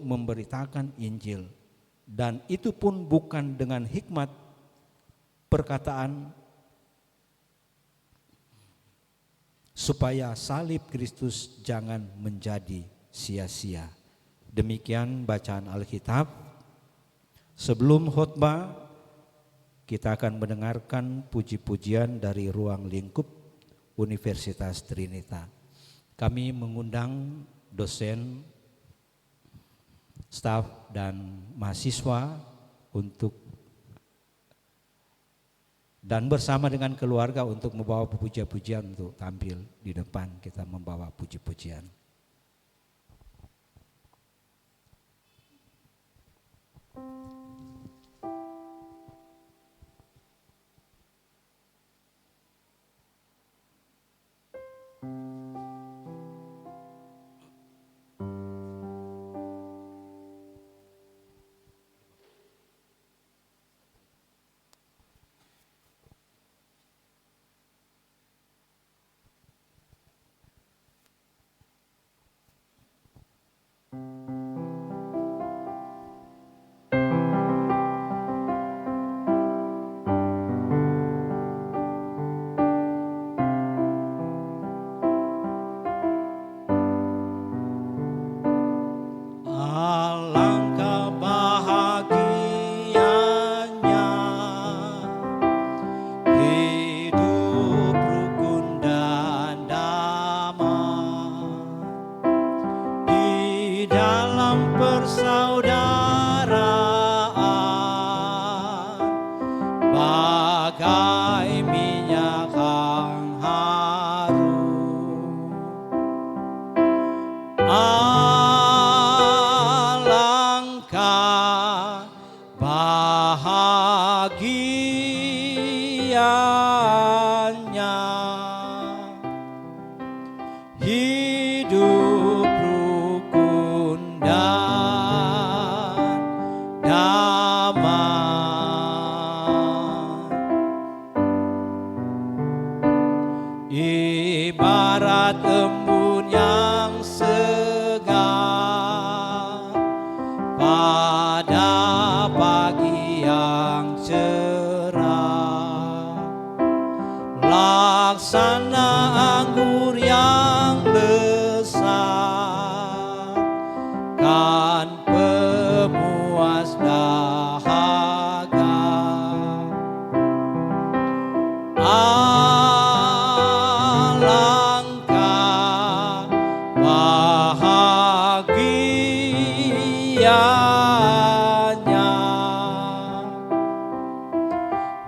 memberitakan Injil. Dan itu pun bukan dengan hikmat perkataan supaya salib Kristus jangan menjadi sia-sia. Demikian bacaan Alkitab. Sebelum khotbah, kita akan mendengarkan puji-pujian dari ruang lingkup Universitas Trinita. Kami mengundang dosen, staf dan mahasiswa untuk dan bersama dengan keluarga untuk membawa puji-pujian untuk tampil di depan. Kita membawa puji-pujian. Alangkah bahagianya hidup rukun dan damai di dalam persaudaraan, bagai minyak yang harum. Alangkah bahagianya hidup rukun dan damai, ibarat embun yang segar pada pagi yang cerah, laksana anggur yang besar, kan pemuas dahaga. Alangkah bahagianya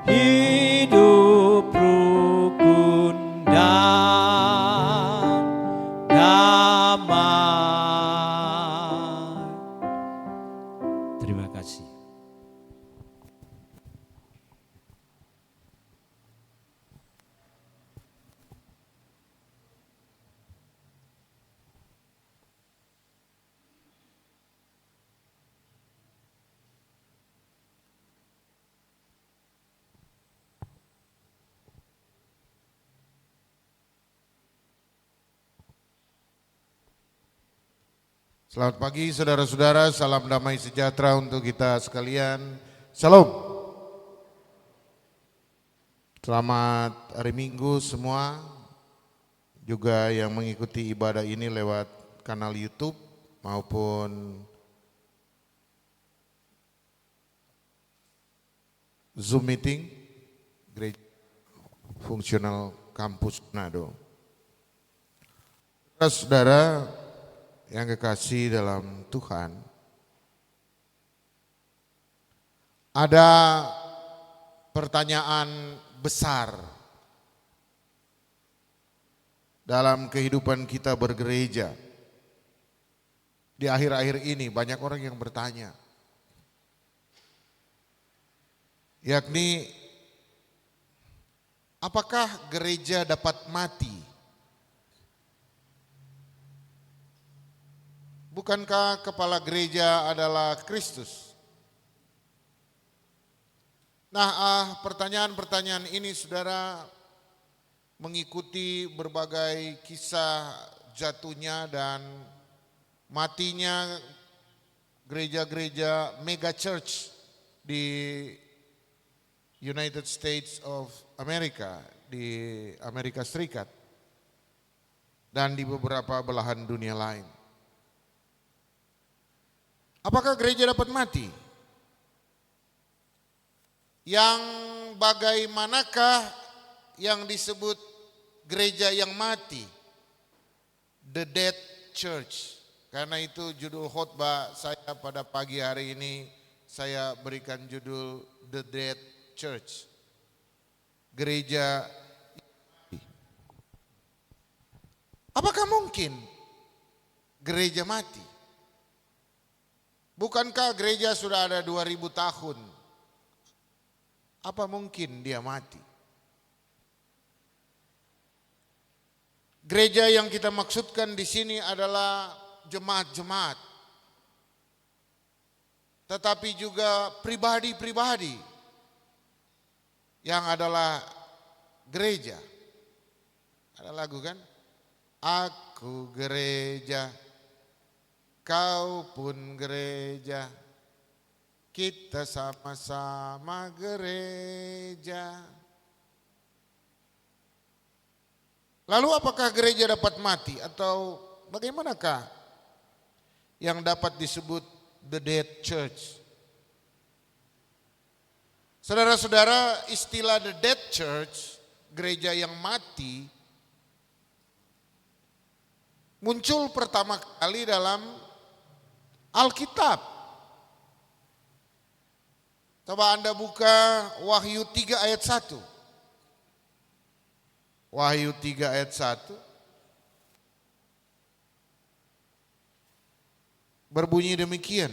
hidup rukun dan damai. Terima kasih. Selamat pagi saudara-saudara, salam damai sejahtera untuk kita sekalian. Salam. Selamat hari Minggu semua, juga yang mengikuti ibadah ini lewat kanal YouTube maupun Zoom meeting Gereja Fungsional Kampus Manado. Saudara yang kekasih dalam Tuhan, ada pertanyaan besar dalam kehidupan kita bergereja. Di akhir-akhir ini banyak orang yang bertanya, yakni apakah gereja dapat mati? Bukankah kepala gereja adalah Kristus? Nah, pertanyaan-pertanyaan ini saudara mengikuti berbagai kisah jatuhnya dan matinya gereja-gereja mega church di United States of America, di Amerika Serikat, dan di beberapa belahan dunia lain. Apakah gereja dapat mati? Yang bagaimanakah yang disebut gereja yang mati? The Dead Church. Karena itu judul khotbah saya pada pagi hari ini, saya berikan judul The Dead Church. Gereja. Apakah mungkin gereja mati? Bukankah gereja sudah ada 2000 tahun? Apa mungkin dia mati? Gereja yang kita maksudkan di sini adalah jemaat-jemaat, tetapi juga pribadi-pribadi yang adalah gereja. Ada lagu kan? Aku gereja, kau pun gereja, kita sama-sama gereja. Lalu apakah gereja dapat mati atau bagaimanakah yang dapat disebut the dead church? Saudara-saudara, istilah the dead church, gereja yang mati, muncul pertama kali dalam Alkitab. Coba Anda buka Wahyu 3 ayat 1. Wahyu 3 ayat 1. Berbunyi demikian.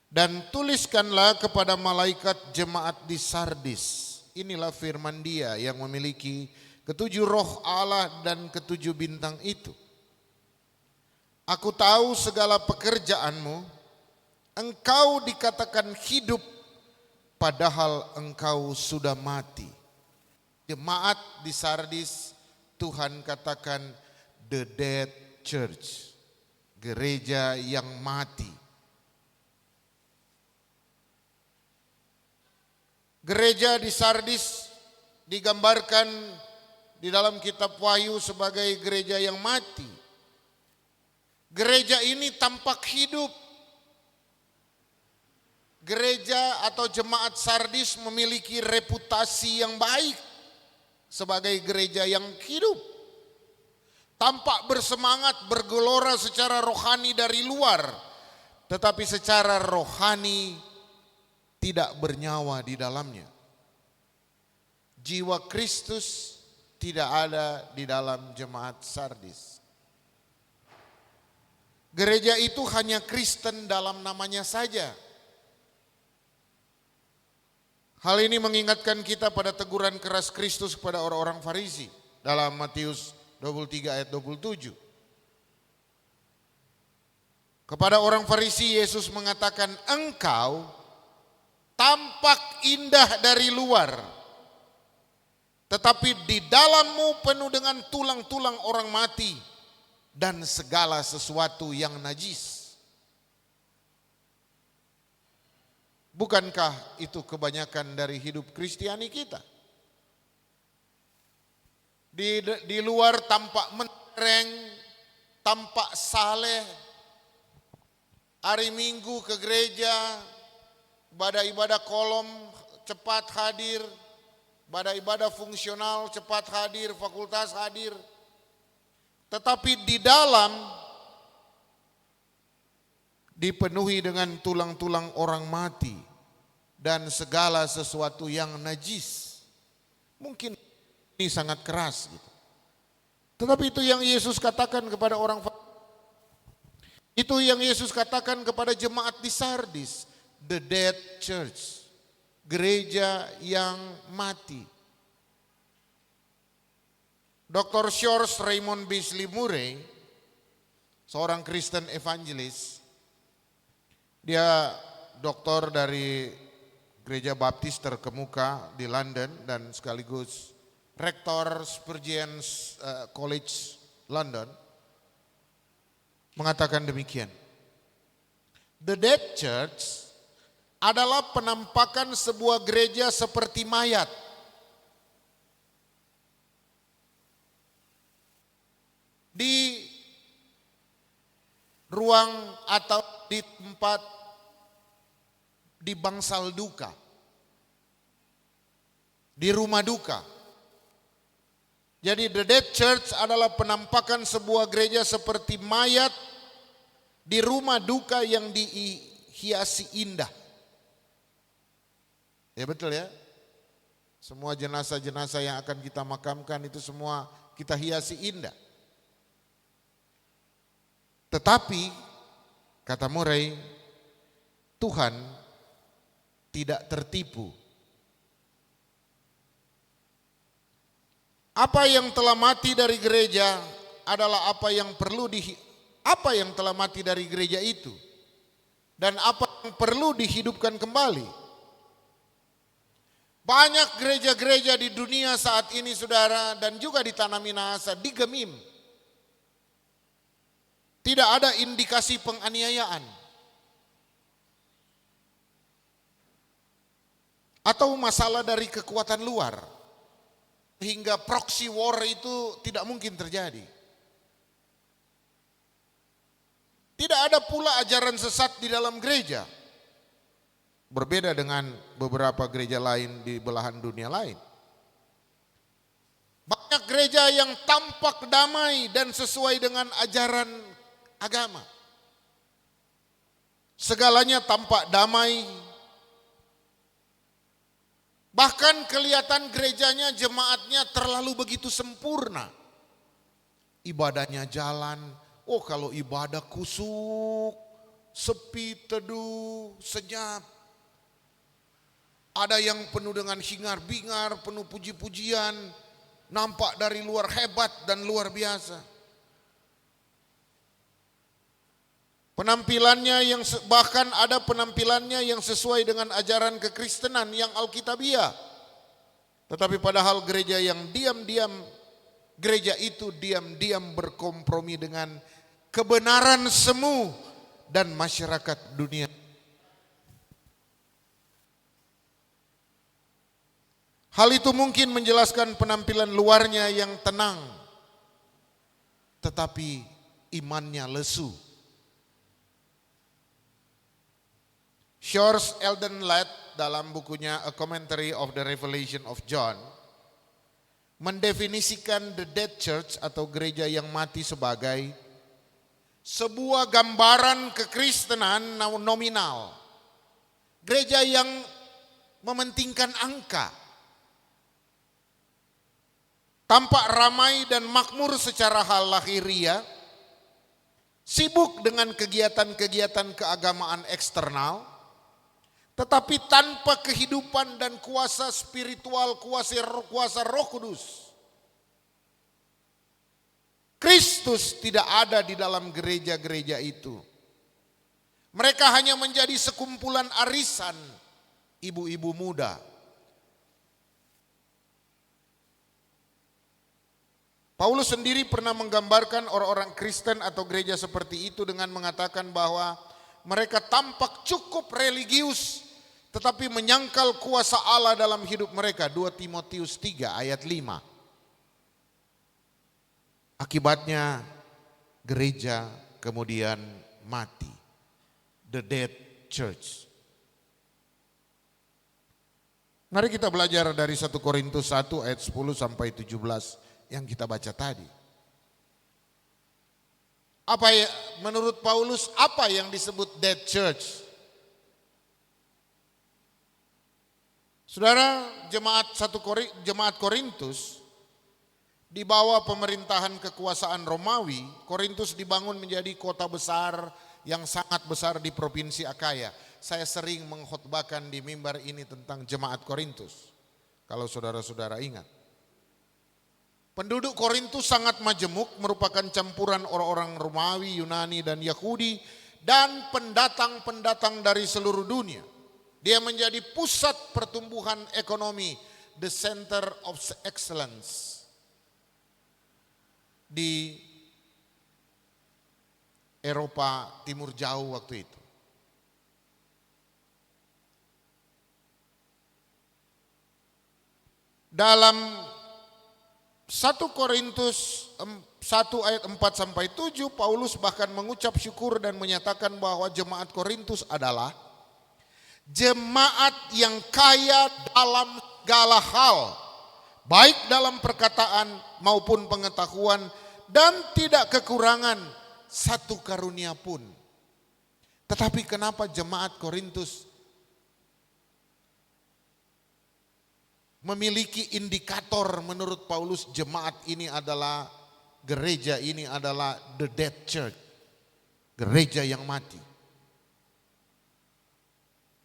Dan tuliskanlah kepada malaikat jemaat di Sardis. Inilah firman Dia yang memiliki ketujuh roh Allah dan ketujuh bintang itu. Aku tahu segala pekerjaanmu, engkau dikatakan hidup padahal engkau sudah mati. Jemaat di Sardis, Tuhan katakan the dead church, gereja yang mati. Gereja di Sardis digambarkan di dalam kitab Wahyu sebagai gereja yang mati. Gereja ini tampak hidup. Gereja atau jemaat Sardis memiliki reputasi yang baik sebagai gereja yang hidup. Tampak bersemangat, bergelora secara rohani dari luar, tetapi secara rohani tidak bernyawa di dalamnya. Jiwa Kristus tidak ada di dalam jemaat Sardis. Gereja itu hanya Kristen dalam namanya saja. Hal ini mengingatkan kita pada teguran keras Kristus kepada orang-orang Farisi dalam Matius 23 ayat 27. Kepada orang Farisi Yesus mengatakan, engkau tampak indah dari luar, tetapi di dalammu penuh dengan tulang-tulang orang mati dan segala sesuatu yang najis. Bukankah itu kebanyakan dari hidup Kristiani kita? Di luar tampak mentereng, tampak saleh, hari Minggu ke gereja, ibadah-ibadah kolom cepat hadir, ibadah-ibadah fungsional cepat hadir, fakultas hadir. Tetapi di dalam dipenuhi dengan tulang-tulang orang mati dan segala sesuatu yang najis. Mungkin ini sangat keras gitu. Tetapi itu yang Yesus katakan kepada orang, itu yang Yesus katakan kepada jemaat di Sardis, the dead church, gereja yang mati. Dr. George Raymond Beasley Murray, seorang Kristen evangelis, dia doktor dari gereja baptis terkemuka di London dan sekaligus rektor Spurgeon College London, mengatakan demikian. The dead church adalah penampakan sebuah gereja seperti mayat. Di ruang atau di tempat di bangsal duka, di rumah duka. Jadi the dead church adalah penampakan sebuah gereja seperti mayat di rumah duka yang dihiasi indah. Ya betul ya. Semua jenazah-jenazah yang akan kita makamkan itu semua kita hiasi indah. Tetapi kata Murray, Tuhan tidak tertipu. Apa yang telah mati dari gereja adalah apa yang telah mati dari gereja itu, dan apa yang perlu dihidupkan kembali. Banyak gereja-gereja di dunia saat ini saudara, dan juga di Tanah Minahasa digemim. Tidak ada indikasi penganiayaan atau masalah dari kekuatan luar, hingga proxy war itu tidak mungkin terjadi. Tidak ada pula ajaran sesat di dalam gereja. Berbeda dengan beberapa gereja lain di belahan dunia lain. Banyak gereja yang tampak damai dan sesuai dengan ajaran agama. Segalanya tampak damai. Bahkan kelihatan gerejanya, jemaatnya terlalu begitu sempurna. Ibadahnya jalan. Oh, kalau ibadah kusuk, sepi, teduh, senyap. Ada yang penuh dengan hingar-bingar, penuh puji-pujian, nampak dari luar hebat dan luar biasa. Penampilannya bahkan ada penampilannya yang sesuai dengan ajaran kekristenan yang alkitabiah. Tetapi padahal gereja itu diam-diam berkompromi dengan kebenaran semu dan masyarakat dunia. Hal itu mungkin menjelaskan penampilan luarnya yang tenang, tetapi imannya lesu. Shores Eldon Ladd dalam bukunya A Commentary of the Revelation of John mendefinisikan the dead church atau gereja yang mati sebagai sebuah gambaran kekristenan nominal. Gereja yang mementingkan angka. Tampak ramai dan makmur secara hal lahiriah, sibuk dengan kegiatan-kegiatan keagamaan eksternal, tetapi tanpa kehidupan dan kuasa spiritual, kuasa Roh Kudus. Kristus tidak ada di dalam gereja-gereja itu. Mereka hanya menjadi sekumpulan arisan ibu-ibu muda. Paulus sendiri pernah menggambarkan orang-orang Kristen atau gereja seperti itu dengan mengatakan bahwa mereka tampak cukup religius, tetapi menyangkal kuasa Allah dalam hidup mereka. 2 Timotius 3 ayat 5. Akibatnya gereja kemudian mati. The dead church. Mari kita belajar dari 1 Korintus 1 ayat 10 sampai 17 yang kita baca tadi. Apa ya, menurut Paulus apa yang disebut dead church? Saudara, jemaat Korintus di bawah pemerintahan kekuasaan Romawi, Korintus dibangun menjadi kota besar yang sangat besar di provinsi Akaya. Saya sering mengkhotbahkan di mimbar ini tentang jemaat Korintus, kalau saudara-saudara ingat. Penduduk Korintus sangat majemuk, merupakan campuran orang-orang Romawi, Yunani, dan Yahudi, dan pendatang-pendatang dari seluruh dunia. Dia menjadi pusat pertumbuhan ekonomi, the center of excellence di Eropa Timur Jauh waktu itu. dalam 1 Korintus 1 ayat 4 sampai 7, Paulus bahkan mengucap syukur dan menyatakan bahwa jemaat Korintus adalah jemaat yang kaya dalam segala hal, baik dalam perkataan maupun pengetahuan, dan tidak kekurangan satu karunia pun. Tetapi kenapa jemaat Korintus memiliki indikator menurut Paulus jemaat ini adalah, gereja ini adalah the dead church, gereja yang mati.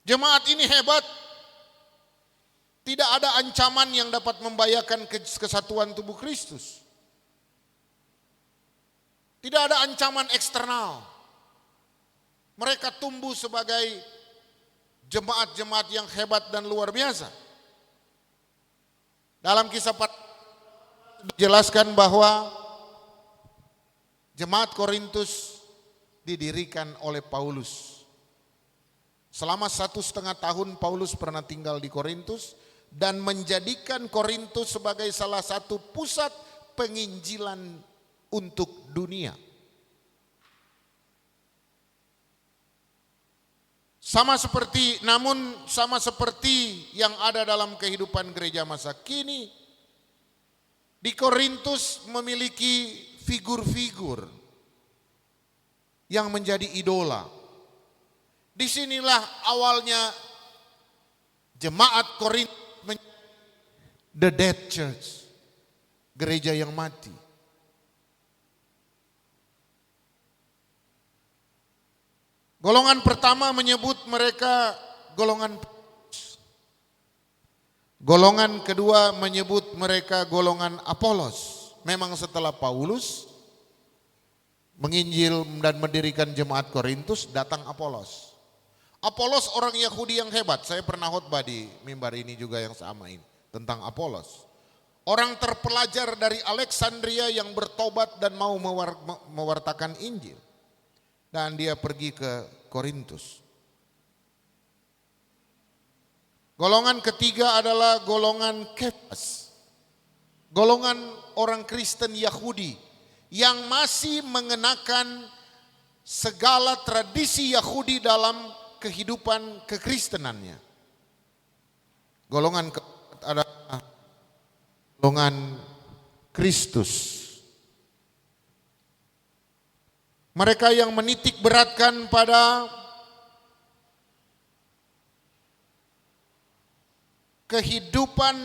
Jemaat ini hebat, tidak ada ancaman yang dapat membahayakan kesatuan tubuh Kristus. Tidak ada ancaman eksternal. Mereka tumbuh sebagai jemaat-jemaat yang hebat dan luar biasa. Dalam kisah dijelaskan bahwa jemaat Korintus didirikan oleh Paulus. Selama 1,5 tahun Paulus pernah tinggal di Korintus dan menjadikan Korintus sebagai salah satu pusat penginjilan untuk dunia. Sama seperti yang ada dalam kehidupan gereja masa kini, di Korintus memiliki figur-figur yang menjadi idola. Disinilah awalnya jemaat Korintus menjadi the dead church, gereja yang mati. Golongan pertama menyebut mereka golongan Paulus. Golongan kedua menyebut mereka golongan Apolos. Memang setelah Paulus menginjil dan mendirikan jemaat Korintus, datang Apolos. Apolos orang Yahudi yang hebat. Saya pernah khotbah di mimbar ini juga yang sama ini, tentang Apolos. Orang terpelajar dari Alexandria yang bertobat dan mau mewartakan Injil. Dan dia pergi ke Korintus. Golongan ketiga adalah golongan Kefas. Golongan orang Kristen Yahudi yang masih mengenakan segala tradisi Yahudi dalam kehidupan kekristenannya. Golongan keempat adalah golongan Kristus. Mereka yang menitik beratkan pada kehidupan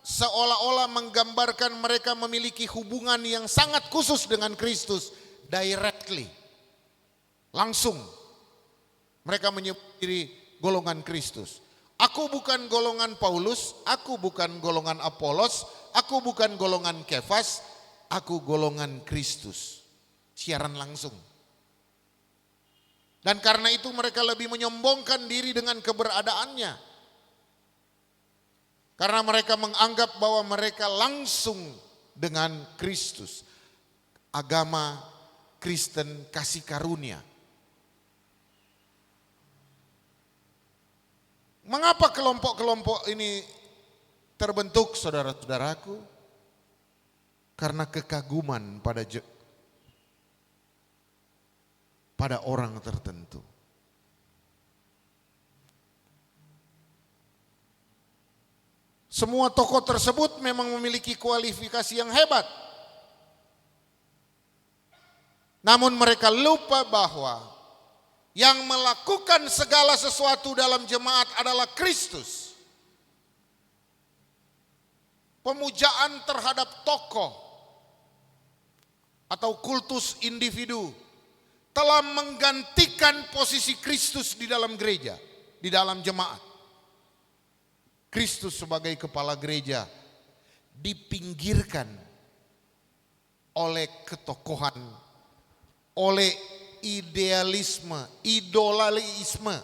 seolah-olah menggambarkan mereka memiliki hubungan yang sangat khusus dengan Kristus directly. Langsung mereka menyebut diri golongan Kristus. Aku bukan golongan Paulus, aku bukan golongan Apolos, aku bukan golongan Kefas, aku golongan Kristus. Siaran langsung. Dan karena itu mereka lebih menyombongkan diri dengan keberadaannya. Karena mereka menganggap bahwa mereka langsung dengan Kristus. Agama Kristen kasih karunia. Mengapa kelompok-kelompok ini terbentuk, saudara-saudaraku? Karena kekaguman pada orang tertentu. Semua tokoh tersebut memang memiliki kualifikasi yang hebat. Namun mereka lupa bahwa yang melakukan segala sesuatu dalam jemaat adalah Kristus. Pemujaan terhadap tokoh atau kultus individu telah menggantikan posisi Kristus di dalam gereja, di dalam jemaat. Kristus sebagai kepala gereja dipinggirkan oleh ketokohan, oleh idealisme, idolalisme.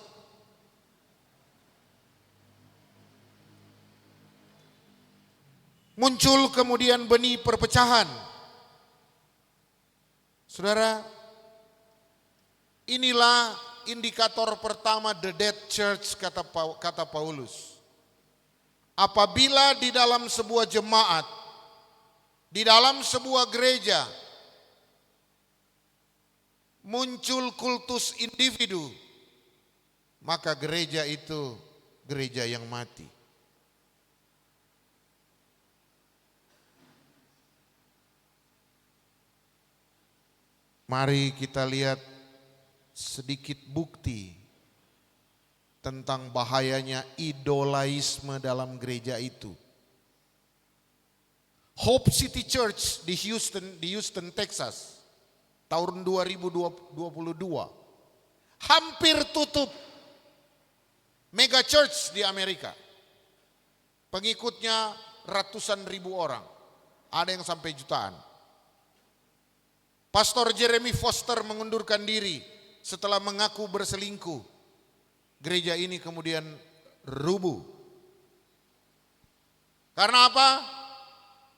Muncul kemudian benih perpecahan. Saudara, inilah indikator pertama the dead church kata Paulus. apabila di dalam sebuah jemaat, di dalam sebuah gereja muncul kultus individu, maka gereja itu gereja yang mati. Mari kita lihat sedikit bukti tentang bahayanya idolaisme dalam gereja itu. Hope City Church di Houston, Texas, tahun 2022 hampir tutup. Mega church di Amerika, pengikutnya ratusan ribu orang, ada yang sampai jutaan. Pastor Jeremy Foster mengundurkan diri setelah mengaku berselingkuh. Gereja ini kemudian rubuh. Karena apa?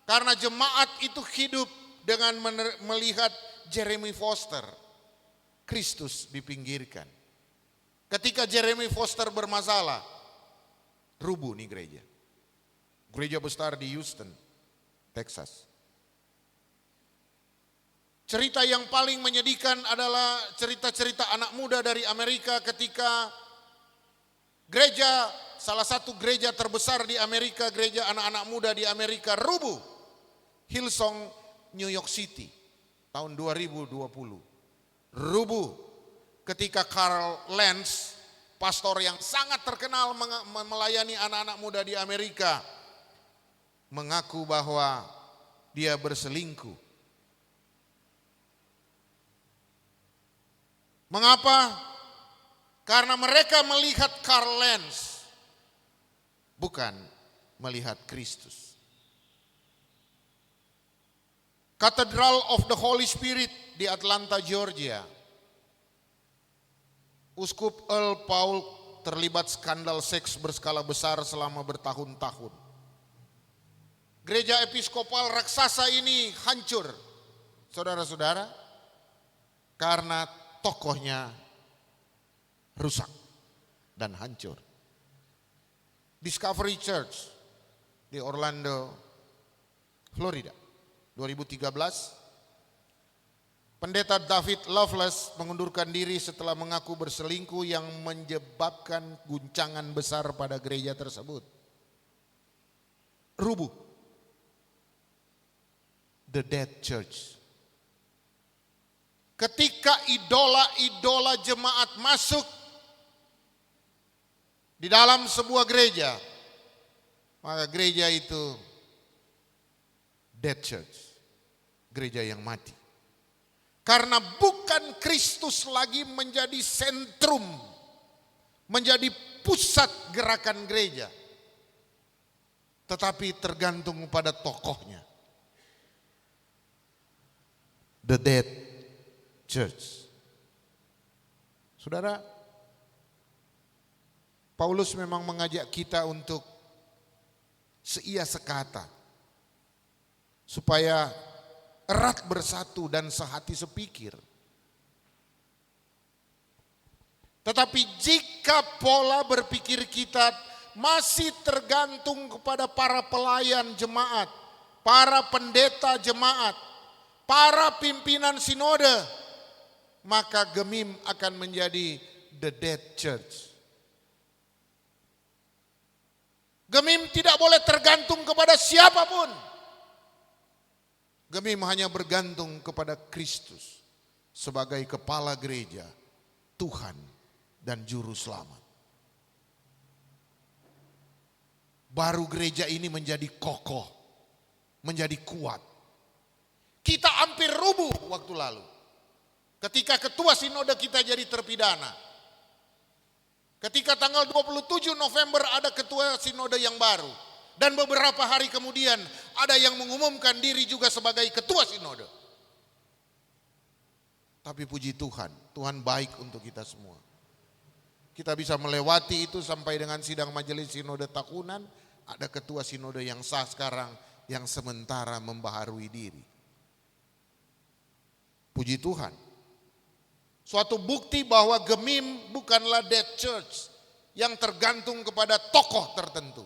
Karena jemaat itu hidup dengan melihat Jeremy Foster. Kristus dipinggirkan. Ketika Jeremy Foster bermasalah, rubuh nih gereja. Gereja besar di Houston, Texas. Cerita yang paling menyedihkan adalah cerita-cerita anak muda dari Amerika ketika gereja, salah satu gereja terbesar di Amerika, gereja anak-anak muda di Amerika rubuh. Hillsong, New York City, tahun 2020. Rubuh ketika Carl Lentz, pastor yang sangat terkenal melayani anak-anak muda di Amerika, mengaku bahwa dia berselingkuh. Mengapa? Karena mereka melihat Carl Lentz, bukan melihat Kristus. Cathedral of the Holy Spirit di Atlanta, Georgia. Uskup Earl Paul terlibat skandal seks berskala besar selama bertahun-tahun. Gereja episkopal raksasa ini hancur, saudara-saudara, karena tokohnya rusak dan hancur. Discovery Church di Orlando, Florida, 2013. Pendeta David Loveless mengundurkan diri setelah mengaku berselingkuh yang menyebabkan guncangan besar pada gereja tersebut. Rubuh. The Dead Church. Ketika idola-idola jemaat masuk di dalam sebuah gereja, maka gereja itu dead church, gereja yang mati. Karena bukan Kristus lagi menjadi sentrum, menjadi pusat gerakan gereja, tetapi tergantung pada tokohnya. The dead church. Saudara, Paulus memang mengajak kita untuk seia sekata, supaya erat bersatu dan sehati sepikir. Tetapi jika pola berpikir kita masih tergantung kepada para pelayan jemaat, para pendeta jemaat, para pimpinan sinode, maka Gemim akan menjadi the dead church. Gemim tidak boleh tergantung kepada siapapun. Gemim hanya bergantung kepada Kristus sebagai kepala gereja, Tuhan dan Juru Selamat. Baru gereja ini menjadi kokoh, menjadi kuat. Kita hampir rubuh waktu lalu. Ketika ketua sinode kita jadi terpidana. Ketika tanggal 27 November ada ketua sinode yang baru. Dan beberapa hari kemudian ada yang mengumumkan diri juga sebagai ketua sinode. Tapi puji Tuhan, Tuhan baik untuk kita semua. Kita bisa melewati itu sampai dengan sidang majelis sinode tahunan. Ada ketua sinode yang sah sekarang yang sementara membaharui diri. Puji Tuhan. Suatu bukti bahwa Gemim bukanlah dead church yang tergantung kepada tokoh tertentu.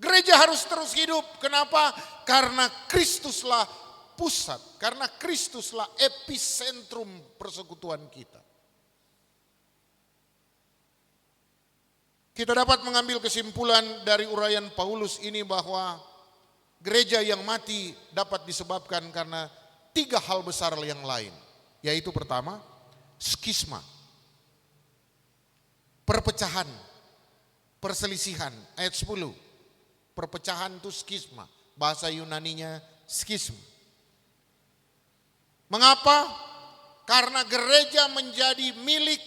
Gereja harus terus hidup. Kenapa? Karena Kristuslah pusat. Karena Kristuslah epicentrum persekutuan kita. Kita dapat mengambil kesimpulan dari uraian Paulus ini bahwa gereja yang mati dapat disebabkan karena 3 hal besar yang lain. Yaitu pertama, skisma. Perpecahan, perselisihan. Ayat 10. Perpecahan itu skisma. Bahasa Yunaninya skisma. Mengapa? Karena gereja menjadi milik,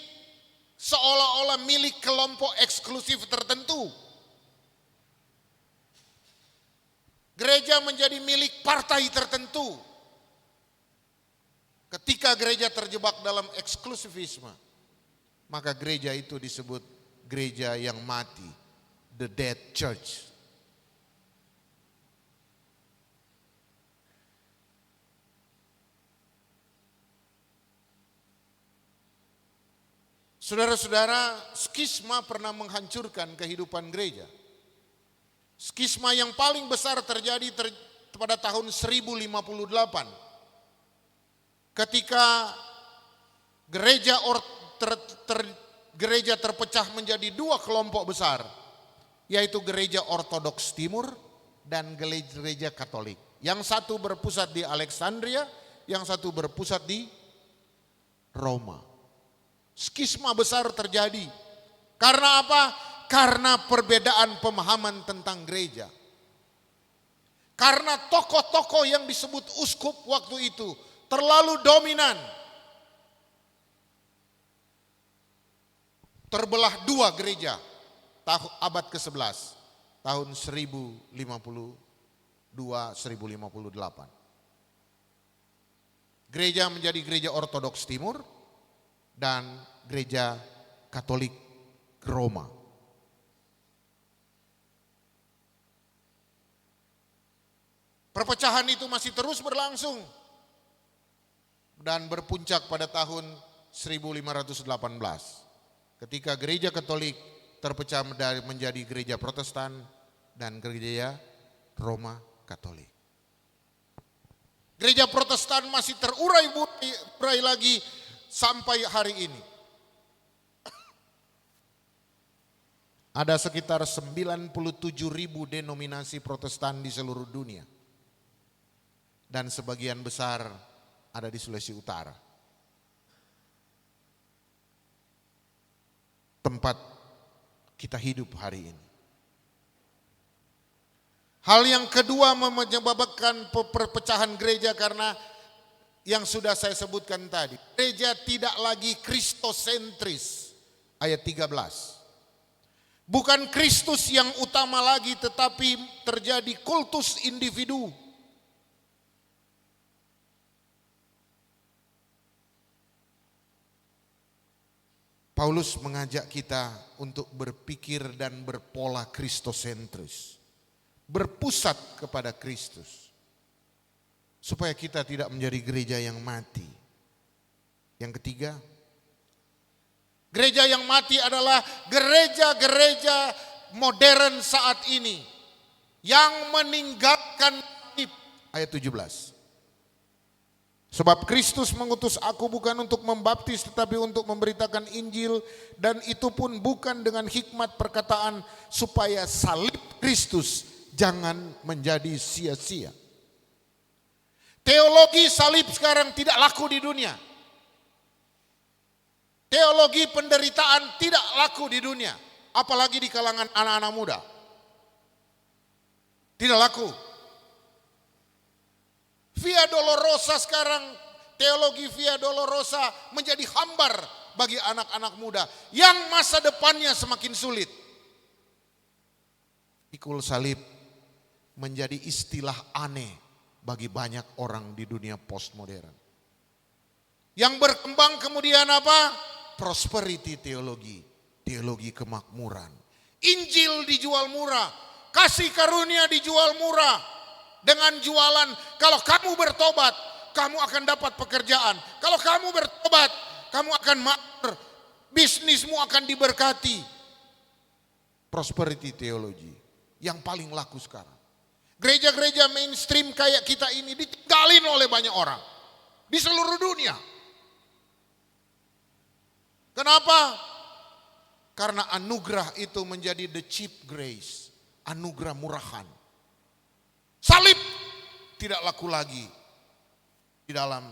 seolah-olah milik kelompok eksklusif tertentu. Gereja menjadi milik partai tertentu. Ketika gereja terjebak dalam eksklusivisme, maka gereja itu disebut gereja yang mati, the dead church. Saudara-saudara, skisma pernah menghancurkan kehidupan gereja. Skisma yang paling besar terjadi pada tahun 1058. Ketika gereja terpecah menjadi 2 kelompok besar, yaitu gereja Ortodoks Timur dan gereja Katolik. Yang satu berpusat di Alexandria, yang satu berpusat di Roma. Skisma besar terjadi. Karena apa? Karena perbedaan pemahaman tentang gereja. Karena tokoh-tokoh yang disebut uskup waktu itu terlalu dominan. Terbelah 2 gereja abad ke-11, tahun 1052-1058. Gereja menjadi gereja Ortodoks Timur dan gereja Katolik Roma. Perpecahan itu masih terus berlangsung dan berpuncak pada tahun 1518 ketika gereja Katolik terpecah menjadi gereja Protestan dan gereja Roma Katolik. Gereja Protestan masih terurai lagi sampai hari ini. Ada sekitar 97.000 denominasi Protestan di seluruh dunia. Dan sebagian besar ada di Sulawesi Utara. Tempat kita hidup hari ini. Hal yang kedua menyebabkan perpecahan gereja karena yang sudah saya sebutkan tadi. Gereja tidak lagi kristosentris. Ayat 13. Bukan Kristus yang utama lagi tetapi terjadi kultus individu. Paulus mengajak kita untuk berpikir dan berpola kristosentris. Berpusat kepada Kristus. Supaya kita tidak menjadi gereja yang mati. Yang ketiga, gereja yang mati adalah gereja-gereja modern saat ini yang meninggalkan salib. Ayat 17. Sebab Kristus mengutus aku bukan untuk membaptis tetapi untuk memberitakan Injil, dan itu pun bukan dengan hikmat perkataan, supaya salib Kristus jangan menjadi sia-sia. Teologi salib sekarang tidak laku di dunia. Teologi penderitaan tidak laku di dunia. Apalagi di kalangan anak-anak muda. Tidak laku. Via Dolorosa sekarang, teologi Via Dolorosa menjadi hambar bagi anak-anak muda. Yang masa depannya semakin sulit. Pikul salib menjadi istilah aneh bagi banyak orang di dunia postmodern. Yang berkembang kemudian apa? Prosperity teologi, teologi kemakmuran. Injil dijual murah, kasih karunia dijual murah. Dengan jualan, kalau kamu bertobat, kamu akan dapat pekerjaan. Kalau kamu bertobat, kamu akan makmur, bisnismu akan diberkati. Prosperity teologi yang paling laku sekarang. Gereja-gereja mainstream kayak kita ini ditinggalin oleh banyak orang di seluruh dunia. Kenapa? Karena anugerah itu menjadi the cheap grace, anugerah murahan. Salib tidak laku lagi di dalam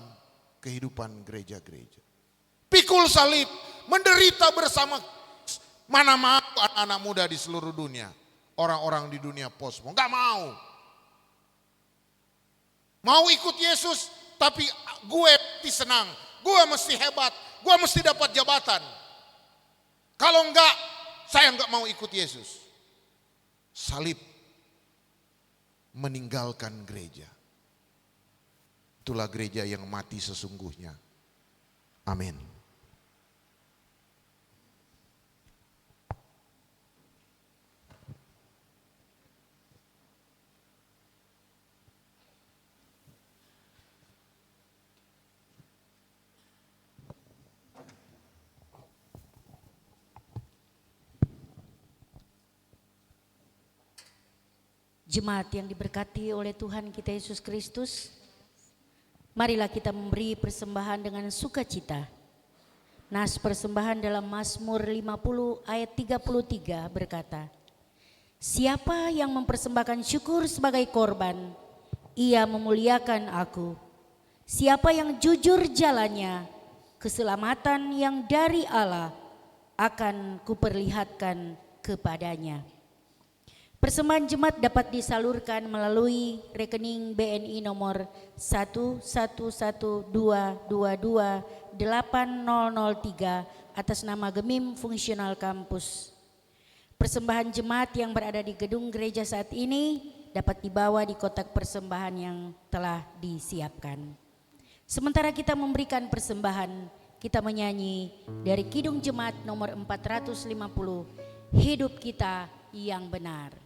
kehidupan gereja-gereja. Pikul salib, menderita bersama mana mau anak-anak muda di seluruh dunia. Orang-orang di dunia posmo, gak mau. Mau ikut Yesus, tapi gue mesti senang, gue mesti hebat, gue mesti dapat jabatan. Kalau enggak, saya enggak mau ikut Yesus. Salib meninggalkan gereja. Itulah gereja yang mati sesungguhnya. Amin. Jemaat yang diberkati oleh Tuhan kita Yesus Kristus, marilah kita memberi persembahan dengan sukacita. Nas persembahan dalam Mazmur 50 ayat 33 berkata, siapa yang mempersembahkan syukur sebagai korban, ia memuliakan aku. Siapa yang jujur jalannya, keselamatan yang dari Allah akan kuperlihatkan kepadanya. Persembahan jemaat dapat disalurkan melalui rekening BNI nomor 11122280003 atas nama Gemim Fungsional Kampus. Persembahan jemaat yang berada di gedung gereja saat ini dapat dibawa di kotak persembahan yang telah disiapkan. Sementara kita memberikan persembahan, kita menyanyi dari Kidung Jemaat nomor 450, Hidup Kita yang Benar.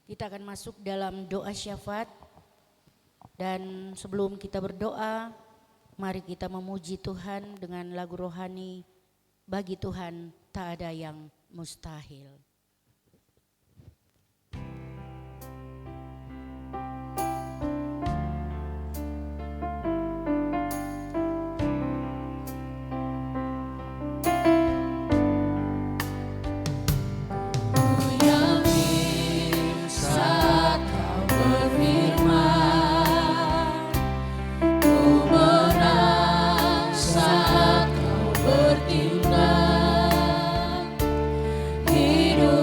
Kita akan masuk dalam doa syafaat, dan sebelum kita berdoa, mari kita memuji Tuhan dengan lagu rohani, bagi Tuhan tak ada yang mustahil. Hidup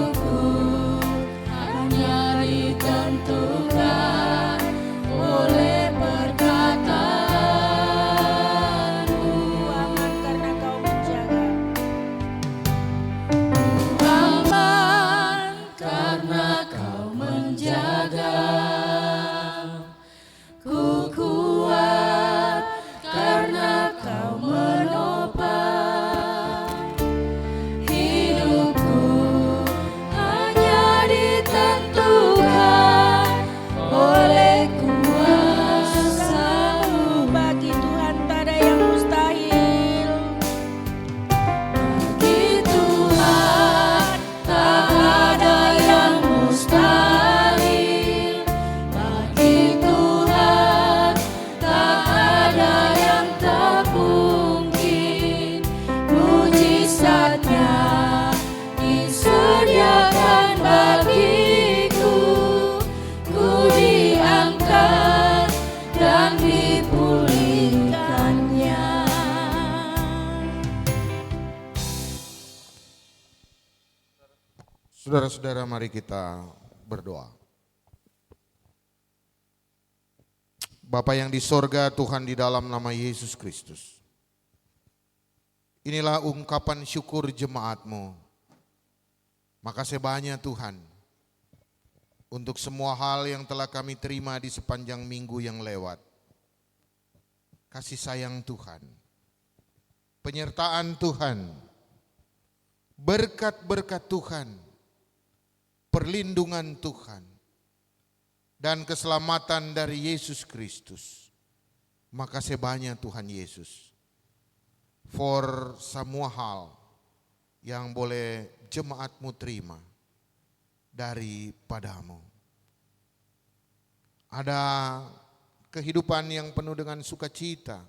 Saudara-saudara, mari kita berdoa. Bapa yang di sorga, Tuhan, di dalam nama Yesus Kristus, inilah ungkapan syukur jemaat-Mu. Makasih banyak Tuhan untuk semua hal yang telah kami terima di sepanjang minggu yang lewat. Kasih sayang Tuhan, penyertaan Tuhan, berkat-berkat Tuhan, perlindungan Tuhan, dan keselamatan dari Yesus Kristus. Makasih banyak Tuhan Yesus for semua hal yang boleh jemaat-Mu terima daripadamu. Ada kehidupan yang penuh dengan sukacita,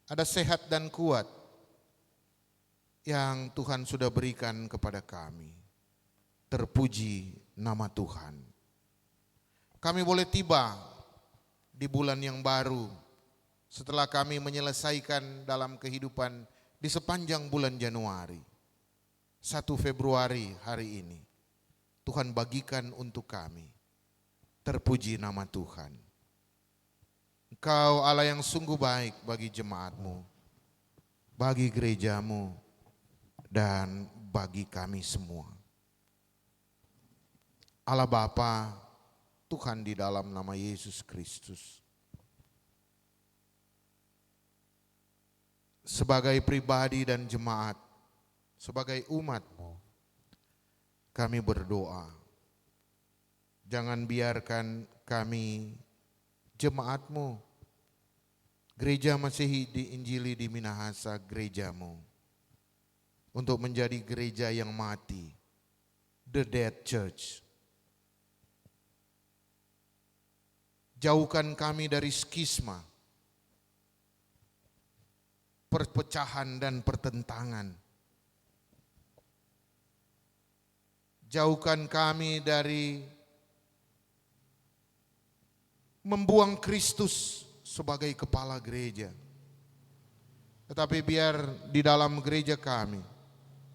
ada sehat dan kuat yang Tuhan sudah berikan kepada kami. Terpuji nama Tuhan. Kami boleh tiba di bulan yang baru setelah kami menyelesaikan dalam kehidupan di sepanjang bulan Januari. 1 Februari hari ini Tuhan bagikan untuk kami. Terpuji nama Tuhan. Engkau Allah yang sungguh baik bagi jemaat-Mu, bagi gereja-Mu, dan bagi kami semua. Allah Bapa, Tuhan, di dalam nama Yesus Kristus, sebagai pribadi dan jemaat, sebagai umat-Mu, kami berdoa, jangan biarkan kami, jemaat-Mu, Gereja Masihi di Injili di Minahasa, gereja-Mu, untuk menjadi gereja yang mati, the dead church. Jauhkan kami dari skisma, perpecahan dan pertentangan. Jauhkan kami dari membuang Kristus sebagai kepala gereja. Tetapi biar di dalam gereja kami,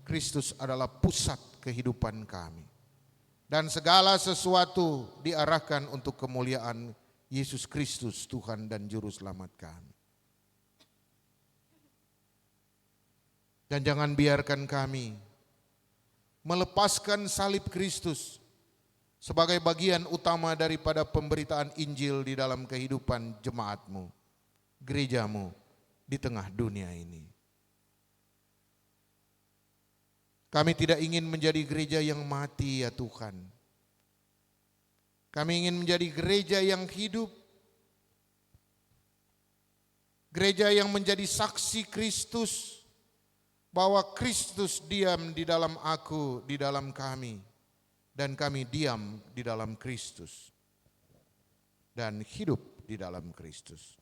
Kristus adalah pusat kehidupan kami. Dan segala sesuatu diarahkan untuk kemuliaan Yesus Kristus, Tuhan dan Juru Selamat kami. Dan jangan biarkan kami melepaskan salib Kristus sebagai bagian utama daripada pemberitaan Injil di dalam kehidupan jemaat-Mu, gereja-Mu di tengah dunia ini. Kami tidak ingin menjadi gereja yang mati ya Tuhan. Kami ingin menjadi gereja yang hidup, gereja yang menjadi saksi Kristus, bahwa Kristus diam di dalam aku, di dalam kami, dan kami diam di dalam Kristus, dan hidup di dalam Kristus.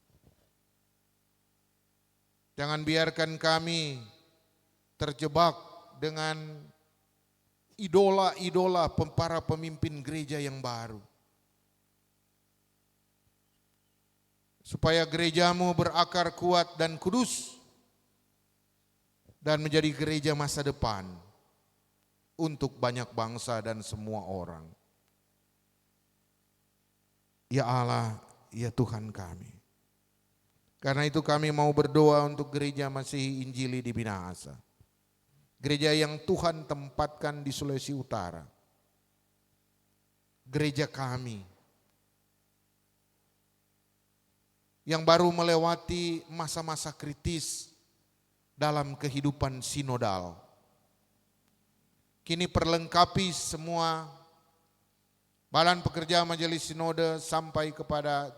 Jangan biarkan kami terjebak dengan idola-idola para pemimpin gereja yang baru. Supaya gereja-Mu berakar kuat dan kudus dan menjadi gereja masa depan untuk banyak bangsa dan semua orang. Ya Allah, ya Tuhan kami. Karena itu kami mau berdoa untuk gereja Masihi Injili di Minahasa. Gereja yang Tuhan tempatkan di Sulawesi Utara. Gereja kami yang baru melewati masa-masa kritis dalam kehidupan sinodal. Kini perlengkapi semua badan pekerja majelis sinode sampai kepada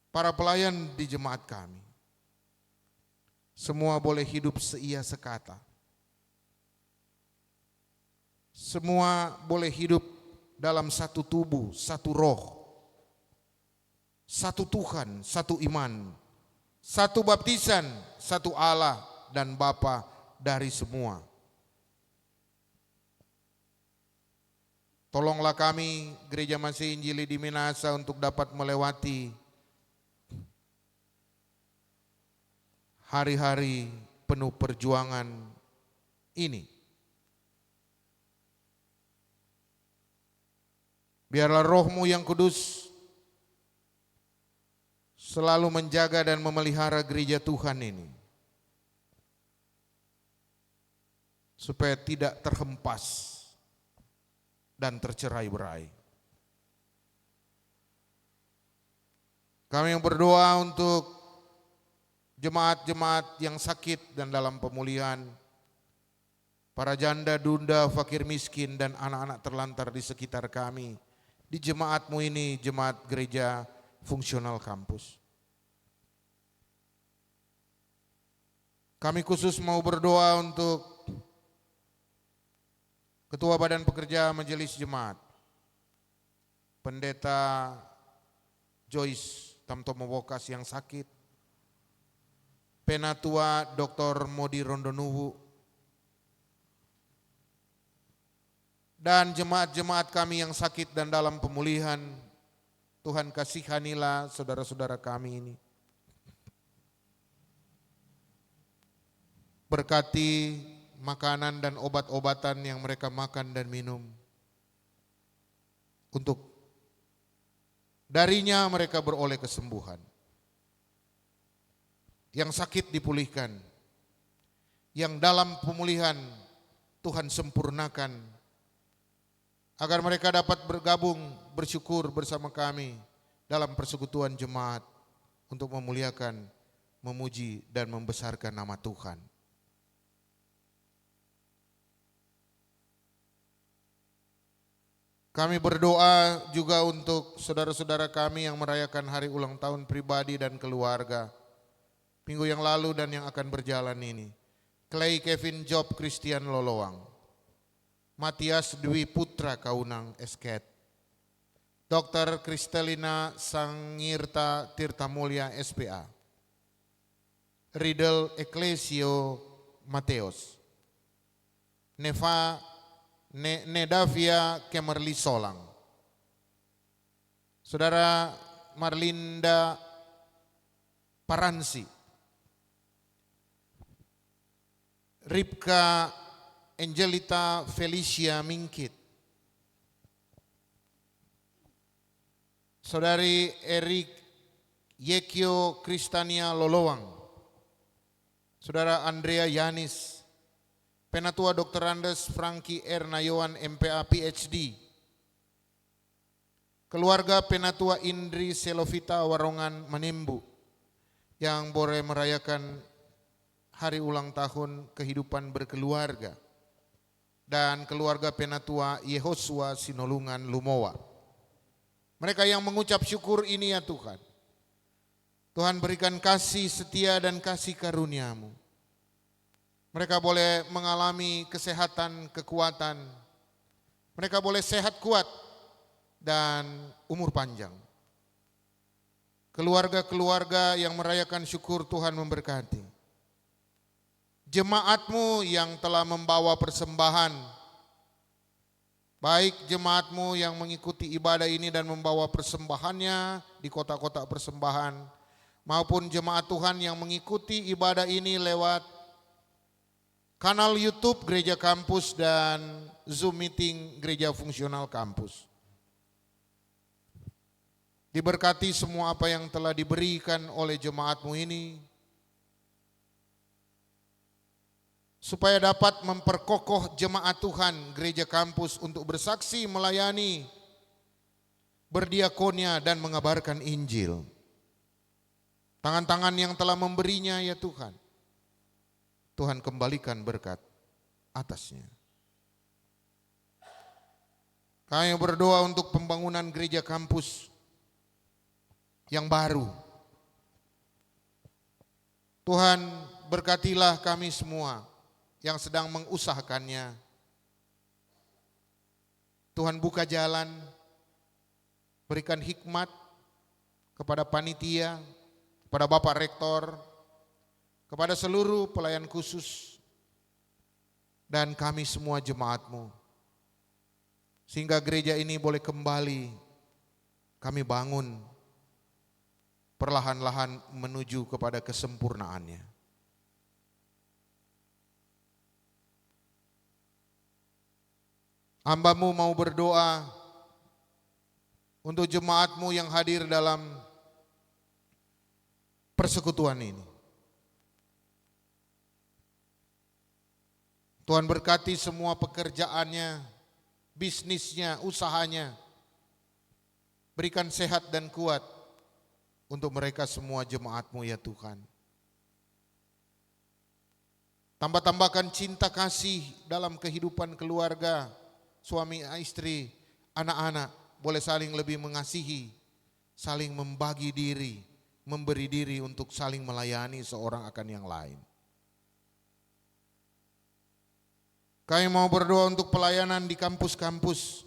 para pelayan di jemaat kami. Semua boleh hidup seia sekata. Semua boleh hidup dalam satu tubuh, satu roh, satu Tuhan, satu iman, satu baptisan, satu Allah dan Bapa dari semua. Tolonglah kami Gereja Masihi Injili di Minahasa untuk dapat melewati hari-hari penuh perjuangan ini Biarlah Roh-Mu yang kudus selalu menjaga dan memelihara gereja Tuhan ini, supaya tidak terhempas dan tercerai-berai. Kami yang berdoa untuk jemaat-jemaat yang sakit dan dalam pemulihan, para janda, dunda, fakir miskin, dan anak-anak terlantar di sekitar kami, di jemaat-Mu ini, jemaat gereja fungsional kampus. Kami khusus mau berdoa untuk Ketua Badan Pekerja Majelis Jemaat, Pendeta Joyce Tamtomo Wokas yang sakit, Penatua Dr. Modi Rondonuwu, dan jemaat-jemaat kami yang sakit dan dalam pemulihan. Tuhan kasihanilah saudara-saudara kami ini. Berkati makanan dan obat-obatan yang mereka makan dan minum. Untuk darinya mereka beroleh kesembuhan. Yang sakit dipulihkan. Yang dalam pemulihan Tuhan sempurnakan. Agar mereka dapat bergabung, bersyukur bersama kami dalam persekutuan jemaat untuk memuliakan, memuji, dan membesarkan nama Tuhan. Kami berdoa juga untuk saudara-saudara kami yang merayakan hari ulang tahun pribadi dan keluarga minggu yang lalu dan yang akan berjalan ini. Clay Kevin Job Christian Lolowang, Matias Dwi Putra Kaunang Esket, Dr. Kristelina Sangirta Tirtamulya SPA, Riddle Ecclesio Mateos, Nedavia Kemerli Solang, Saudara Marlinda Paransi, Ripka Angelita Felicia Mingkit, Saudari Erik Yekio Kristania Lolowang, Saudara Andrea Yanis, Penatua Dr. Andes Franky Ernayoan MPA PhD, keluarga Penatua Indri Selovita Warongan Manembu yang boleh merayakan hari ulang tahun kehidupan berkeluarga, dan keluarga Penatua Yehosua Sinolungan Lumowa. Mereka yang mengucap syukur ini ya Tuhan. Tuhan berikan kasih setia dan kasih karunia-Mu. Mereka boleh mengalami kesehatan, kekuatan. Mereka boleh sehat kuat dan umur panjang. Keluarga-keluarga yang merayakan syukur Tuhan memberkati. Jemaat-Mu yang telah membawa persembahan, baik jemaat-Mu yang mengikuti ibadah ini dan membawa persembahannya di kota-kota persembahan, maupun jemaat Tuhan yang mengikuti ibadah ini lewat kanal YouTube Gereja Kampus dan Zoom Meeting Gereja Fungsional Kampus. Diberkati semua apa yang telah diberikan oleh jemaat-Mu ini, supaya dapat memperkokoh jemaat Tuhan Gereja Kampus untuk bersaksi, melayani, berdiakonia, dan mengabarkan Injil. Tangan-tangan yang telah memberinya ya Tuhan, Tuhan kembalikan berkat atasnya. Kami berdoa untuk pembangunan gereja kampus yang baru. Tuhan berkatilah kami semua yang sedang mengusahakannya. Tuhan buka jalan, berikan hikmat kepada panitia, kepada Bapak Rektor, kepada seluruh pelayan khusus, dan kami semua jemaat-Mu. Sehingga gereja ini boleh kembali kami bangun perlahan-lahan menuju kepada kesempurnaannya. Hamba-Mu mau berdoa untuk jemaat-Mu yang hadir dalam persekutuan ini. Tuhan berkati semua pekerjaannya, bisnisnya, usahanya. Berikan sehat dan kuat untuk mereka semua jemaat-Mu ya Tuhan. Tambah-tambahkan cinta kasih dalam kehidupan keluarga, suami istri, anak-anak. Boleh saling lebih mengasihi, saling membagi diri, memberi diri untuk saling melayani seorang akan yang lain. Kami mau berdoa untuk pelayanan di kampus-kampus,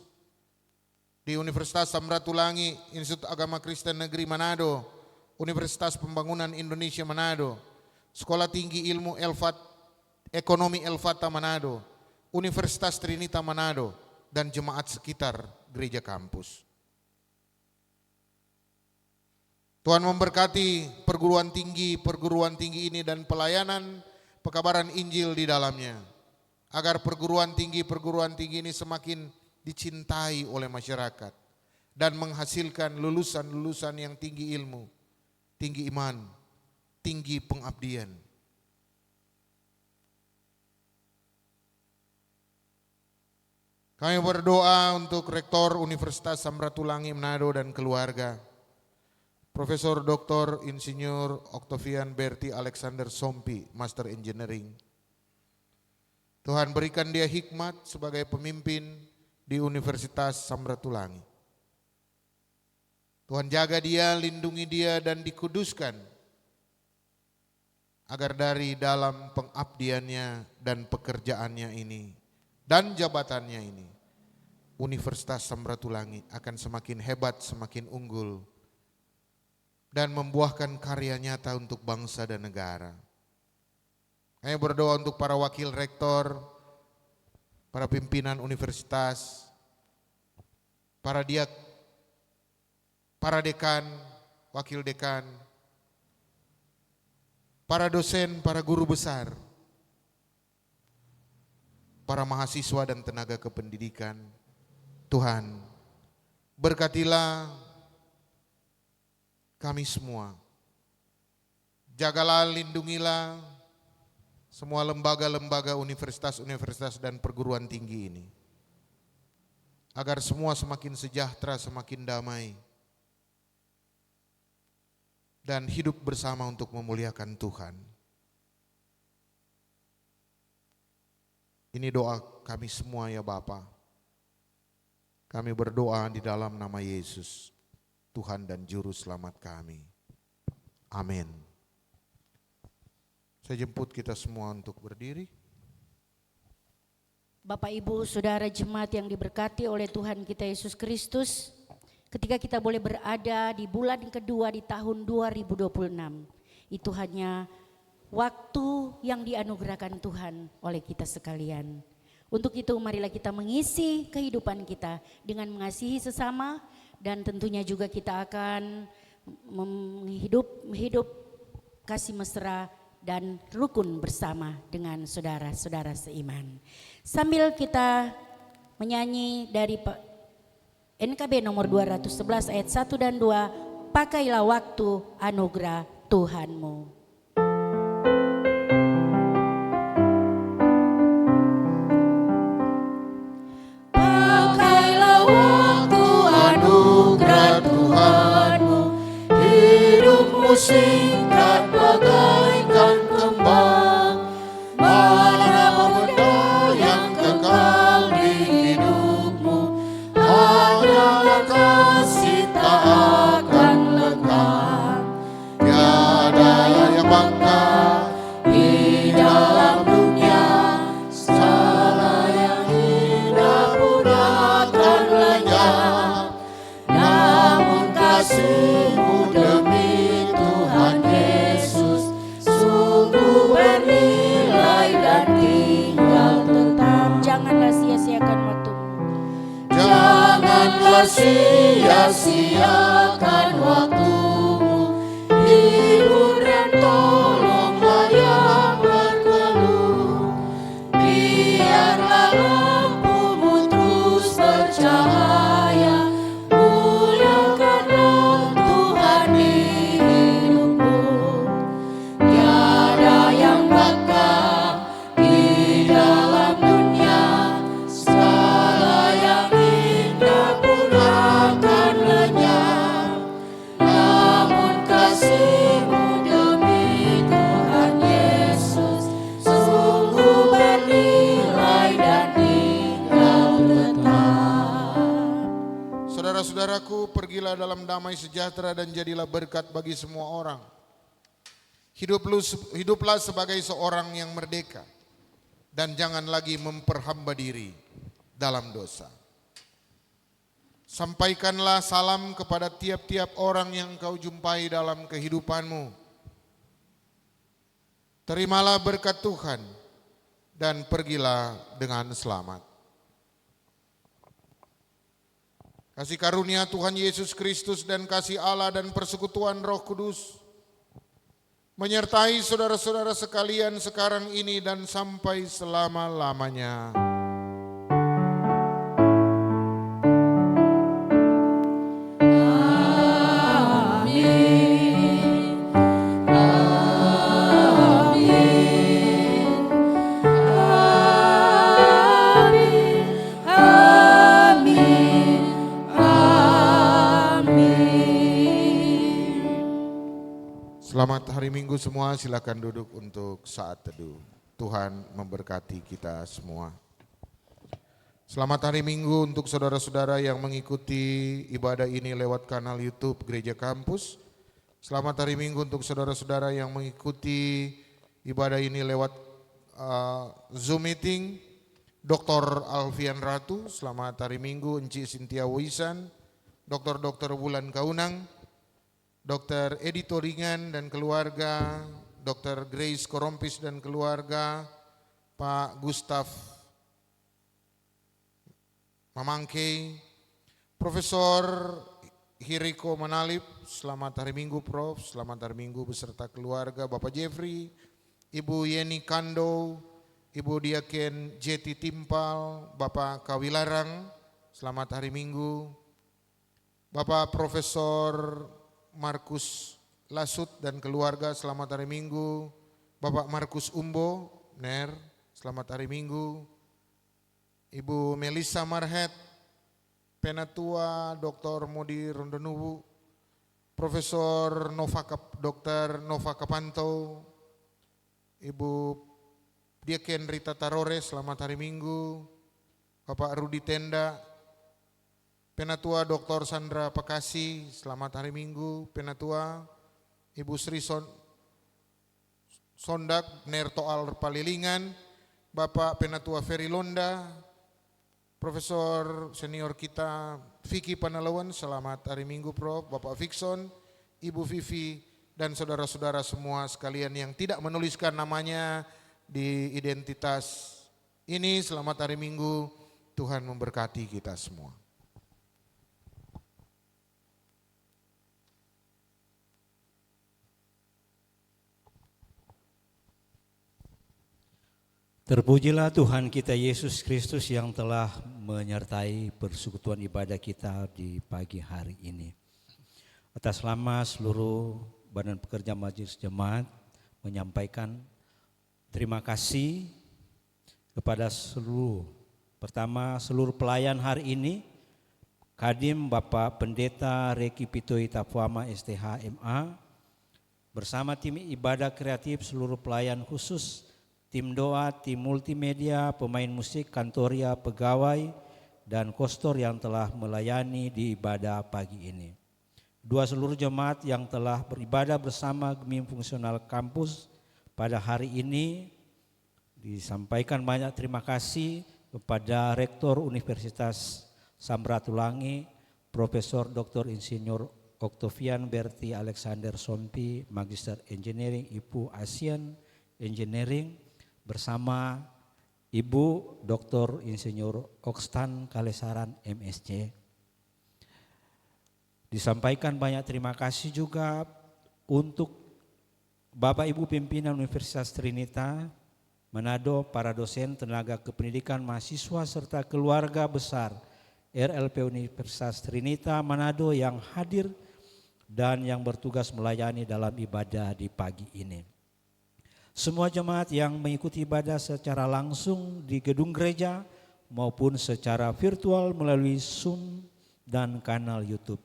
di Universitas Samratulangi, Institut Agama Kristen Negeri Manado, Universitas Pembangunan Indonesia Manado, Sekolah Tinggi Ilmu Ekonomi El-Fatah Manado, Universitas Trinita Manado, dan jemaat sekitar gereja kampus. Tuhan memberkati perguruan tinggi ini dan pelayanan pekabaran Injil di dalamnya, agar perguruan tinggi ini semakin dicintai oleh masyarakat dan menghasilkan lulusan-lulusan yang tinggi ilmu, tinggi iman, tinggi pengabdian. Kami berdoa untuk Rektor Universitas Samratulangi Manado dan keluarga, Profesor Dr. Insinyur Octavian Berti Alexander Sompi, Master Engineering. Tuhan berikan dia hikmat sebagai pemimpin di Universitas Samratulangi. Tuhan jaga dia, lindungi dia dan dikuduskan, agar dari dalam pengabdiannya dan pekerjaannya ini dan jabatannya ini, Universitas Samratulangi akan semakin hebat, semakin unggul, dan membuahkan karya nyata untuk bangsa dan negara. Kami berdoa untuk para wakil rektor, para pimpinan universitas, para diak, para dekan, wakil dekan, para dosen, para guru besar, para mahasiswa dan tenaga kependidikan. Tuhan, berkatilah kami semua. Jagalah, lindungilah semua lembaga-lembaga, universitas-universitas dan perguruan tinggi ini, agar semua semakin sejahtera, semakin damai, dan hidup bersama untuk memuliakan Tuhan. Ini doa kami semua ya Bapa. Kami berdoa di dalam nama Yesus, Tuhan dan Juru Selamat kami. Amin. Saya jemput kita semua untuk berdiri. Bapak Ibu Saudara jemaat yang diberkati oleh Tuhan kita Yesus Kristus, ketika kita boleh berada di bulan kedua di tahun 2026, itu hanya waktu yang dianugerahkan Tuhan oleh kita sekalian. Untuk itu marilah kita mengisi kehidupan kita dengan mengasihi sesama, dan tentunya juga kita akan hidup kasih mesra dan rukun bersama dengan saudara-saudara seiman. Sambil kita menyanyi dari NKB nomor 211 ayat 1 dan 2, pakailah waktu anugerah Tuhanmu. Singkat bagaikan kembang, mana benda yang kekal di hidupmu, hanyalah kasih tak akan lekang. Tiada yang bangga di dalam dunia, segala yang indah pun akan lenyap, namun kasihmu demi Tuhan Yesus sungguh bernilai dan tinggal tetap. Janganlah sia-siakan waktumu. Janganlah sia-siakan waktumu. Hibur dan tolonglah yang berkeluh. Biarlah lampumu terus bercahaya, mulia saudara-saudaraku, pergilah dalam damai sejahtera dan jadilah berkat bagi semua orang. Hiduplah sebagai seorang yang merdeka dan jangan lagi memperhamba diri dalam dosa. Sampaikanlah salam kepada tiap-tiap orang yang kau jumpai dalam kehidupanmu. Terimalah berkat Tuhan dan pergilah dengan selamat. Kasih karunia Tuhan Yesus Kristus dan kasih Allah dan persekutuan Roh Kudus menyertai saudara-saudara sekalian sekarang ini dan sampai selama-lamanya. Selamat hari Minggu semua, silakan duduk untuk saat teduh. Tuhan memberkati kita semua. Selamat hari Minggu untuk saudara-saudara yang mengikuti ibadah ini lewat kanal YouTube Gereja Kampus. Selamat hari Minggu untuk saudara-saudara yang mengikuti ibadah ini lewat Zoom meeting. Dr. Alfian Ratu, selamat hari Minggu. Enci Sintia Wisan, Dr. Wulan Kaunang, Dr. Edi Toringan dan keluarga, Dr. Grace Korompis dan keluarga, Pak Gustaf Mamangke, Profesor Hiriko Manalip, selamat hari Minggu Prof, selamat hari Minggu beserta keluarga, Bapak Jeffrey, Ibu Yeni Kando, Ibu Diaken Jeti Timpal, Bapak Kawilarang, selamat hari Minggu, Bapak Profesor Markus Lasut dan keluarga, selamat hari Minggu. Bapak Markus Umbo, NER, selamat hari Minggu. Ibu Melissa Marhet, Penatua Dr. Modi Rondonuwu, Profesor Dr. Nova Kapanto, Ibu Diaken Rita Tarore, selamat hari Minggu. Bapak Rudi Tenda, Penatua Dr. Sandra Pakasi, selamat hari Minggu. Penatua Ibu Sri Sondak, Nertoal Palilingan, Bapak Penatua Ferry Londa, Profesor senior kita Vicky Panalawan, selamat hari Minggu Prof. Bapak Fikson, Ibu Vivi, dan saudara-saudara semua sekalian yang tidak menuliskan namanya di identitas ini, selamat hari Minggu. Tuhan memberkati kita semua. Terpujilah Tuhan kita Yesus Kristus yang telah menyertai persekutuan ibadah kita di pagi hari ini. Atas nama seluruh Badan Pekerja Majelis Jemaat menyampaikan terima kasih kepada seluruh pelayan hari ini, Kadim Bapak Pendeta Reki Pitoi Tapuama STH MA, bersama tim ibadah kreatif seluruh pelayan khusus, tim doa, tim multimedia, pemain musik, kantoria, pegawai, dan kostor yang telah melayani di ibadah pagi ini. Dua seluruh jemaat yang telah beribadah bersama Gemim Fungsional Kampus pada hari ini, disampaikan banyak terima kasih kepada Rektor Universitas Samratulangi, Profesor Dr. Insinyur Octavian Berti Alexander Sompi, Magister Engineering IPU ASEAN Engineering, bersama Ibu Dr. Insinyur Okstan Kalesaran MSc. Disampaikan banyak terima kasih juga untuk Bapak Ibu pimpinan Universitas Trinita Manado, para dosen, tenaga kependidikan, mahasiswa, serta keluarga besar RLP Universitas Trinita Manado yang hadir dan yang bertugas melayani dalam ibadah di pagi ini. Semua jemaat yang mengikuti ibadah secara langsung di gedung gereja maupun secara virtual melalui Zoom dan kanal YouTube.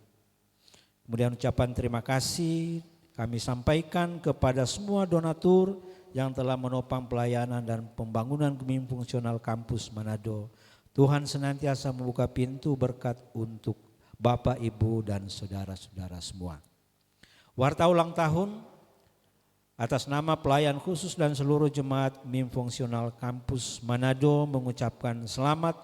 Kemudian ucapan terima kasih kami sampaikan kepada semua donatur yang telah menopang pelayanan dan pembangunan Gemim Fungsional Kampus Manado. Tuhan senantiasa membuka pintu berkat untuk Bapak, Ibu, dan saudara-saudara semua. Warta ulang tahun atas nama pelayan khusus dan seluruh jemaat MIM Fungsional Kampus Manado mengucapkan selamat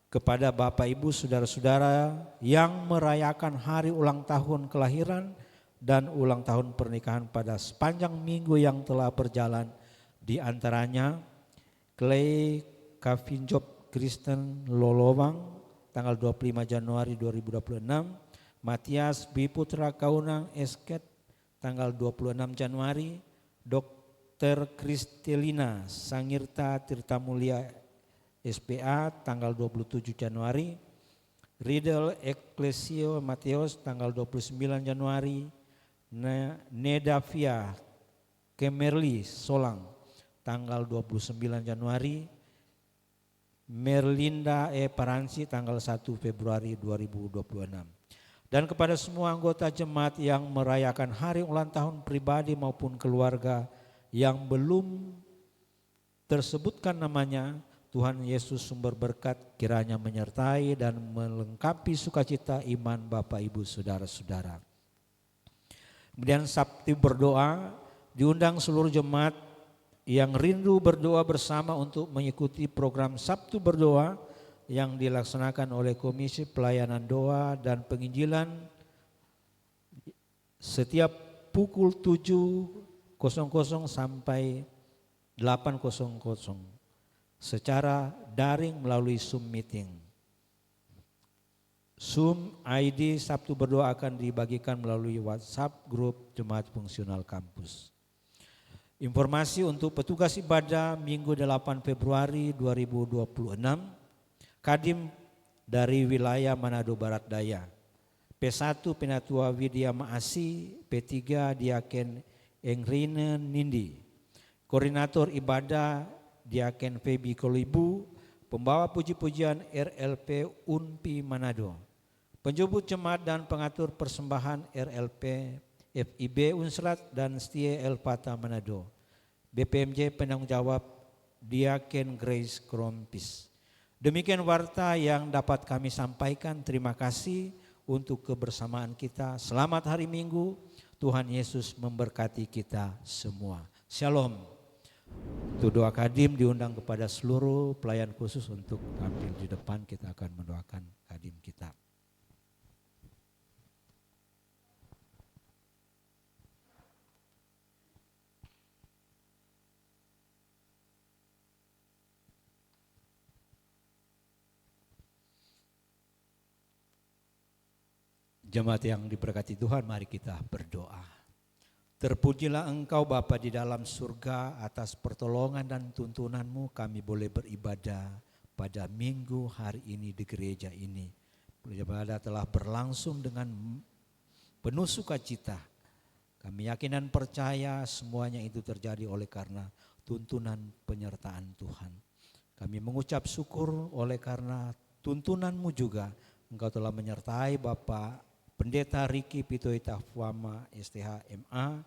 kepada Bapak, Ibu, saudara-saudara yang merayakan hari ulang tahun kelahiran dan ulang tahun pernikahan pada sepanjang minggu yang telah berjalan, di antaranya Clay Kavinjob Kristen Lolowang tanggal 25 Januari 2026, Matias B. Putra Kaunang Esket tanggal 26 Januari, Dr. Kristelina Sangirta Tirtamulia SPA tanggal 27 Januari, Riddle Ecclesio Mateus tanggal 29 Januari, Nedavia Kemerli Solang tanggal 29 Januari, Merlinda E. Paransi tanggal 1 Februari 2026. Dan kepada semua anggota jemaat yang merayakan hari ulang tahun pribadi maupun keluarga yang belum tersebutkan namanya, Tuhan Yesus sumber berkat kiranya menyertai dan melengkapi sukacita iman Bapak, Ibu, saudara-saudara. Kemudian Sabtu berdoa, diundang seluruh jemaat yang rindu berdoa bersama untuk mengikuti program Sabtu berdoa yang dilaksanakan oleh Komisi Pelayanan Doa dan Penginjilan setiap pukul 7.00 sampai 8.00 secara daring melalui Zoom meeting. Zoom ID Sabtu berdoa akan dibagikan melalui WhatsApp grup Jemaat Fungsional Kampus. Informasi untuk petugas ibadah Minggu 8 Februari 2026, Kadim dari wilayah Manado Barat Daya, P1 Penatua Widya Maasi, P3 Diaken Engrine Nindi, Koordinator Ibadah Diaken Febi Kolibu, Pembawa Puji-pujian RLP UNPI Manado, Penjemput Jemaat dan Pengatur Persembahan RLP FIB Unsrat dan Setia El Fatah Manado, BPMJ penanggung jawab Diaken Grace Krompis. Demikian warta yang dapat kami sampaikan. Terima kasih untuk kebersamaan kita. Selamat hari Minggu. Tuhan Yesus memberkati kita semua. Shalom. Untuk doa Kadim diundang kepada seluruh pelayan khusus untuk tampil di depan. Kita akan mendoakan Kadim kita. Jemaat yang diberkati Tuhan, mari kita berdoa. Terpujilah Engkau Bapa di dalam surga, atas pertolongan dan tuntunan-Mu kami boleh beribadah pada minggu hari ini di gereja ini. Ibadah telah berlangsung dengan penuh sukacita. Kami yakin dan percaya semuanya itu terjadi oleh karena tuntunan penyertaan Tuhan. Kami mengucap syukur oleh karena tuntunan-Mu juga Engkau telah menyertai Bapak Pendeta Riki Pitoita Fuama STH MA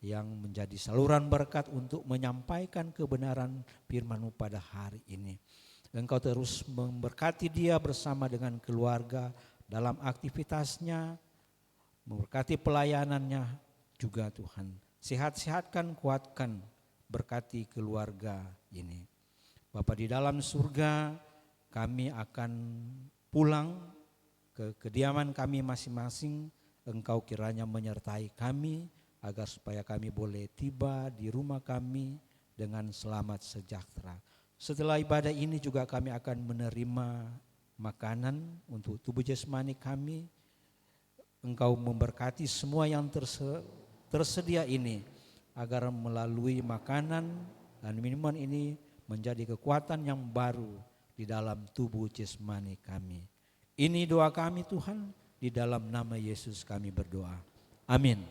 yang menjadi saluran berkat untuk menyampaikan kebenaran firman-Mu pada hari ini. Engkau terus memberkati dia bersama dengan keluarga dalam aktivitasnya, memberkati pelayanannya juga Tuhan. Sehat-sehatkan, kuatkan, berkati keluarga ini. Bapa di dalam surga, kami akan pulang ke kediaman kami masing-masing. Engkau kiranya menyertai kami agar supaya kami boleh tiba di rumah kami dengan selamat sejahtera. Setelah ibadah ini juga kami akan menerima makanan untuk tubuh jasmani kami. Engkau memberkati semua yang tersedia ini agar melalui makanan dan minuman ini menjadi kekuatan yang baru di dalam tubuh jasmani kami. Ini doa kami Tuhan, di dalam nama Yesus kami berdoa. Amin.